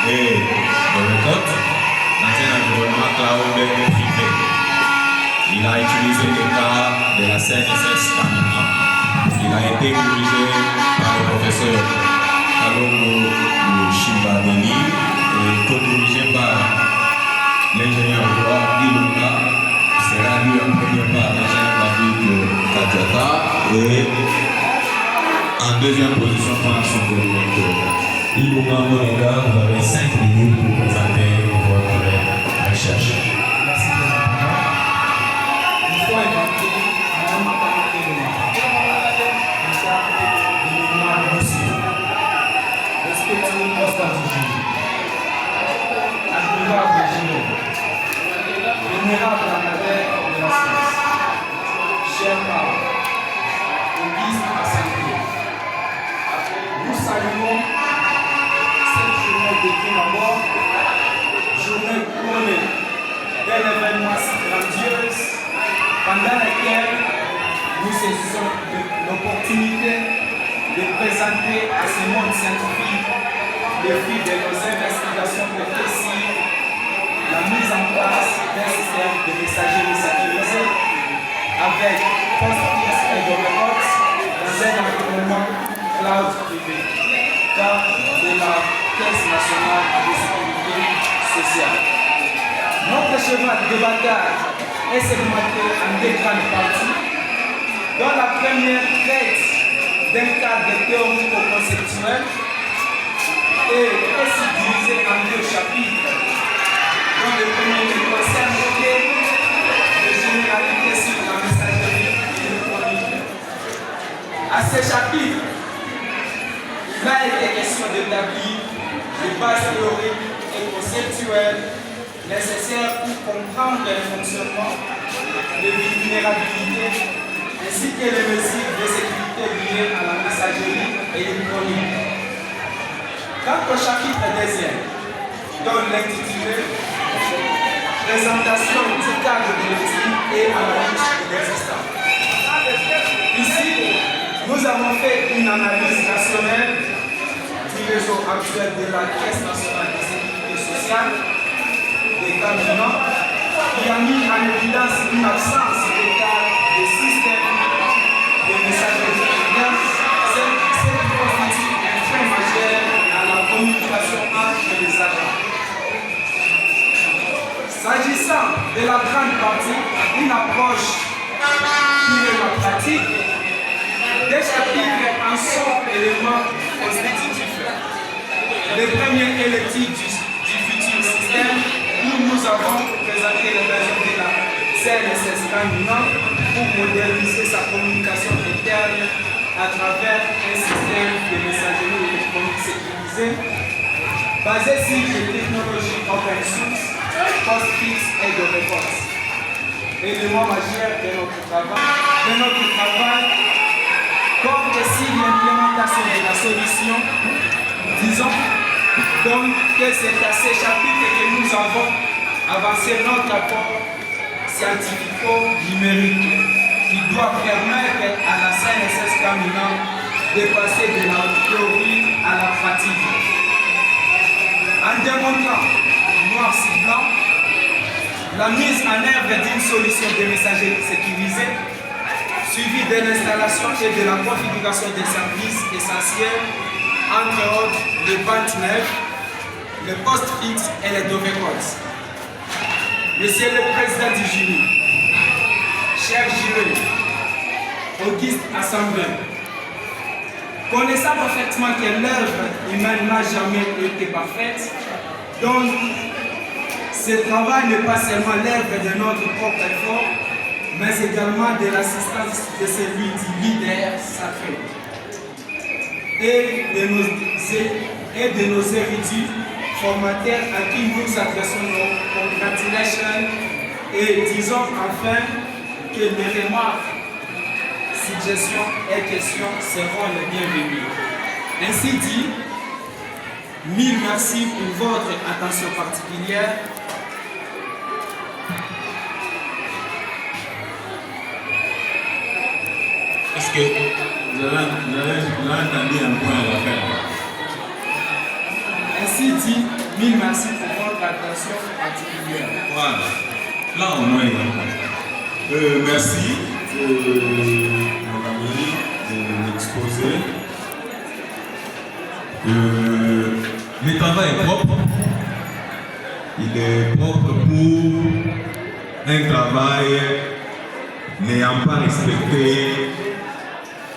et de récolte dans un environnement cloud privé. Il a utilisé le cas de la CNSS Kamina. Il a été dirigé par le professeur Kalongo Shibadeli et co-dirigé par l'ingénieur Roy Ilunga. Sera lui en premier par l'ingénieur David Kadiata et en deuxième position par son coordinateur. Ilunga Moringa, vous avez 5 minutes pour présenter votre recherche. Vénérable la mère de la science, cher Paul, Auguste Assange, nous saluons cette journée de tout d'abord, journée couronnée d'un événement si grandiose pendant laquelle nous saisissons l'opportunité de présenter à ce monde scientifique le fruit de nos investigations précises, la mise en place d'un système de messagerie sécurisé avec post-its et de records dans un environnement cloud privé, car de la Caisse nationale de sécurité sociale. Notre chemin de bataille est segmenté en deux grandes parties, dont la première traite d'un cadre théorico-conceptuel et est subdivisée en deux chapitres. Dans le premier qui concerne les généralités sur la messagerie électronique. À ce chapitre, il a été question d'établir les bases théoriques et conceptuelles nécessaires pour comprendre le fonctionnement des vulnérabilités ainsi que les mesures de sécurité liées à la messagerie électronique. Quant au chapitre deuxième, dont l'intitulé présentation du cadre de l'étude et analyse de l'existant. Ici, nous avons fait une analyse rationnelle du réseau actuel de la Caisse nationale de sécurité sociale, des Kamina, qui a mis en évidence une absence totale de système de messagerie. C'est qui constitue un frein majeur à la communication entre les agents. S'agissant de la grande partie, une approche qui est la pratique, des chapitres en sont éléments constitutifs. Le premier électif du futur système, où nous avons présenté les besoins de la CNSS Kamina pour moderniser sa communication interne à travers un système de messagerie électronique sécurisé basé sur les technologies open source, post-its et de réponse. Élément majeur de notre travail, comme aussi l'implémentation de la solution, disons donc que c'est à ces chapitres que nous avons avancé notre rapport scientifico-numérique qui doit permettre à la CNSS Kamina de passer de la théorie à la pratique. En démontrant noir sur blanc la mise en œuvre d'une solution de messagerie sécurisée, suivie de l'installation et de la configuration des services essentiels, entre autres le band-neuf, le post-fixe et les records. Monsieur le Président du jury, cher jury, Auguste Assange, connaissant parfaitement que l'œuvre humaine n'a jamais été parfaite, donc ce travail n'est pas seulement l'œuvre de notre propre effort, mais également de l'assistance de celui du leader sacré et de nos érudits formateurs à qui nous adressons nos congratulations et disons enfin que les remarques, suggestions et questions seront les bienvenues. Ainsi dit, mille merci pour votre attention particulière. Est-ce que vous avez entendu un point à la fin? Ainsi dit, Mille merci pour votre attention particulière. Voilà. Là, au moins, merci, mon ami, de l'exposer. Le travail est propre. Il est propre pour un travail n'ayant pas respecté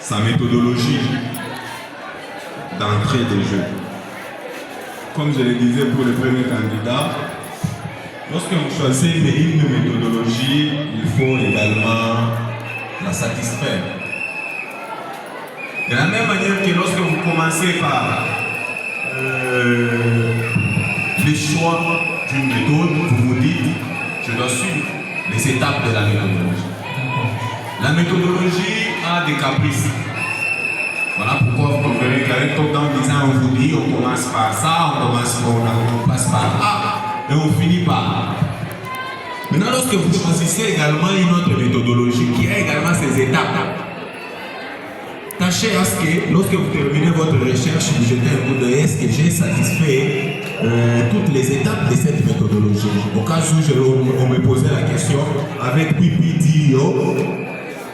sa méthodologie d'entrée des jeux. Comme je le disais pour le premier candidat, lorsque vous choisissez une méthodologie, il faut également la satisfaire. De la même manière que lorsque vous commencez par le choix d'une méthode, vous vous dites, je dois suivre les étapes de la méthodologie. La méthodologie a des caprices. Voilà pourquoi vous verrez qu'avec Top Down Design, on vous dit, on commence par ça, on passe par A, et on finit par A. Maintenant, lorsque vous choisissez également une autre méthodologie qui a également ses étapes, tâchez à ce que, lorsque vous terminez votre recherche, vous jetez un coup d'œil, est-ce que j'ai satisfait toutes les étapes de cette méthodologie. Au cas où on me posait la question, avec PPDO,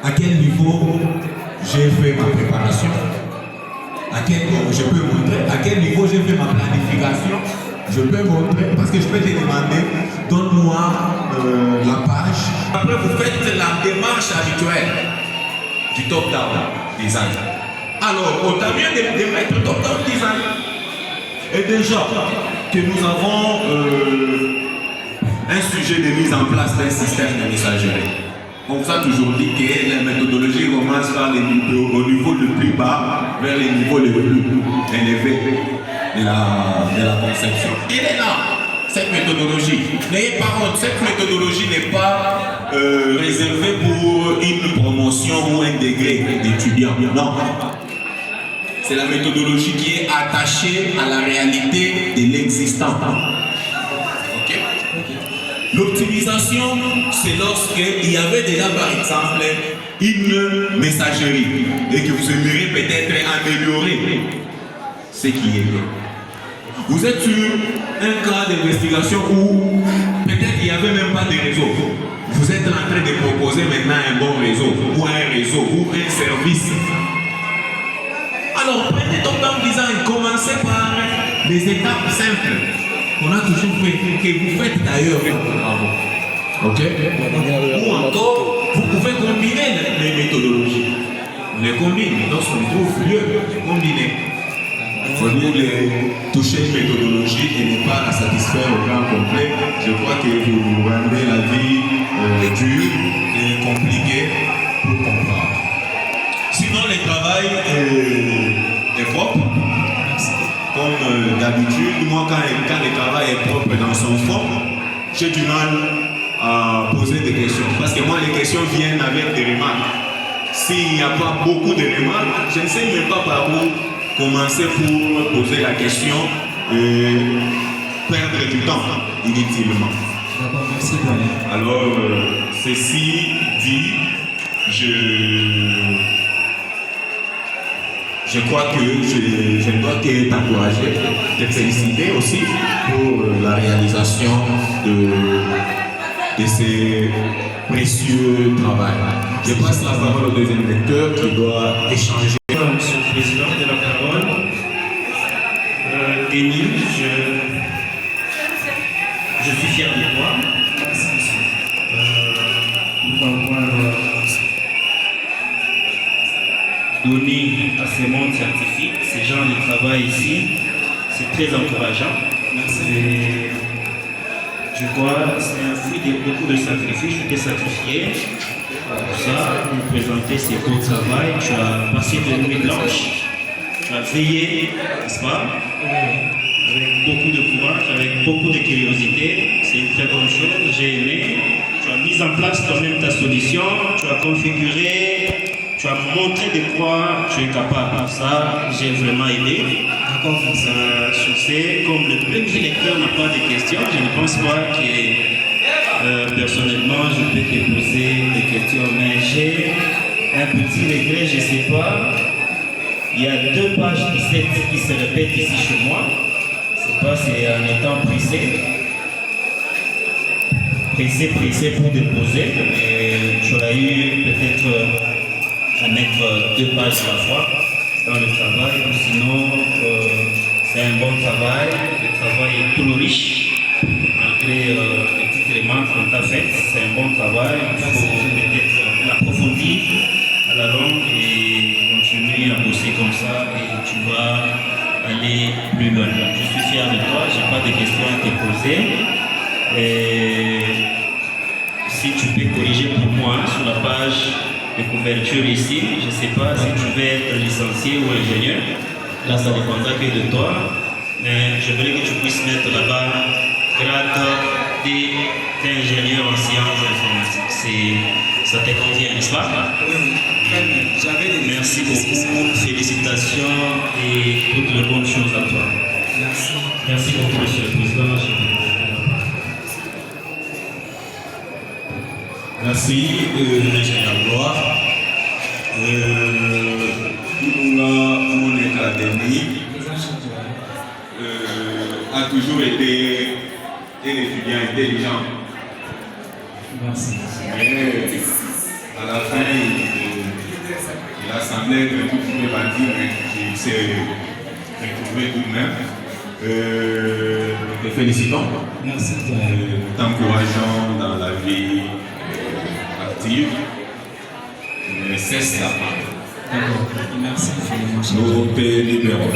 à quel niveau j'ai fait ma préparation, je peux montrer, à quel niveau j'ai fait ma planification, je peux montrer, parce que je peux te demander, donne-moi la page. Après, vous faites la démarche habituelle du top-down design. Alors, autant bien de mettre top-down design. Et déjà que nous avons un sujet de mise en place d'un système de messagerie. On vous a toujours dit que la méthodologie commence par au niveau le plus bas vers les niveaux les plus élevés de la conception. Il est là, cette méthodologie. N'ayez pas honte, cette méthodologie n'est pas réservée pour une promotion ou un degré d'étudiant. Non. C'est la méthodologie qui est attachée à la réalité de l'existant. Ok? L'optimisation, c'est lorsqu'il y avait déjà par exemple une messagerie et que vous aimeriez peut-être améliorer ce qui est là. Vous êtes sur un cas d'investigation où peut-être il n'y avait même pas de réseau. Vous êtes en train de proposer maintenant un bon réseau ou un service. Alors prenez Top Down Design, commencez par les étapes simples. On a toujours fait, que vous faites d'ailleurs avant. Ok? Ou encore, vous pouvez combiner les méthodologies. On les combine, lorsqu'on trouve lieu de combiner. Pour nous, toucher une méthodologie et ne pas la satisfaire au plan complet, je crois que vous vous rendez la vie dure et compliquée pour comprendre. Sinon, le travail est propre. Comme d'habitude, moi quand le travail est propre dans son fond, j'ai du mal à poser des questions. Parce que moi les questions viennent avec des remarques. S'il n'y a pas beaucoup de remarques, je ne sais même pas par où commencer pour poser la question et perdre du temps inutilement. Merci. Alors, ceci dit, je crois que je ne dois que t'encourager, te féliciter aussi pour la réalisation de ces précieux travaux. Je passe la parole au deuxième lecteur qui doit échanger. Monsieur le Président de la parole, Denis, je suis fier de toi. Pour avoir donné à ce monde scientifique ce genre de travail ici, c'est très encourageant. Et je crois que c'est un fruit de beaucoup de sacrifices. Tu t'es sacrifié pour ça, pour présenter ces beaux travail. Tu as passé de nuits blanches, tu as veillé, n'est-ce pas? Avec beaucoup de courage, avec beaucoup de curiosité. C'est une très bonne chose, j'ai aimé. Tu as mis en place toi-même ta solution, tu as configuré, tu as montré de quoi tu es capable. Ça, j'ai vraiment aimé. Sur ces, comme le premier lecteur n'a pas de questions, je ne pense pas que personnellement je peux te poser des questions, mais j'ai un petit regret, je ne sais pas. Il y a 2 pages 17 qui se répètent ici chez moi. C'est pas, c'est en étant pressé pour déposer. Et tu aurais eu peut-être à mettre 2 pages à la fois dans le travail, ou sinon c'est un bon travail. Le travail est tout riche, malgré les petites éléments qu'on t'a fait. C'est un bon travail. Il faut peut-être l'approfondir à la longue et continuer à bosser comme ça, et tu vas aller plus loin. Je suis fier de toi, je n'ai pas de questions à te poser. Et si tu peux corriger pour moi sur la page de couverture ici, je ne sais pas si tu veux être licencié ou ingénieur, là ça dépendra que de toi, mais je voudrais que tu puisses mettre là-bas grade d'ingénieur en sciences informatiques. Ça te convient, n'est-ce pas? Oui, très bien. Merci beaucoup, félicitations et toutes les bonnes choses à toi. Merci. Merci beaucoup, Monsieur le Président. Merci, ingénieur Gloire. Mon académie a toujours été un étudiant intelligent. Merci. Mais à la fin, il a semblé être un tout petit peu bâti, mais il s'est retrouvé tout de même. Nous te félicitons. Merci. Nous t'encourageons dans la vie active. Ne cesse la part. D'accord. Merci. Nous te libérons.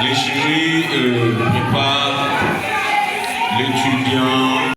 Les jurys préparent l'étudiant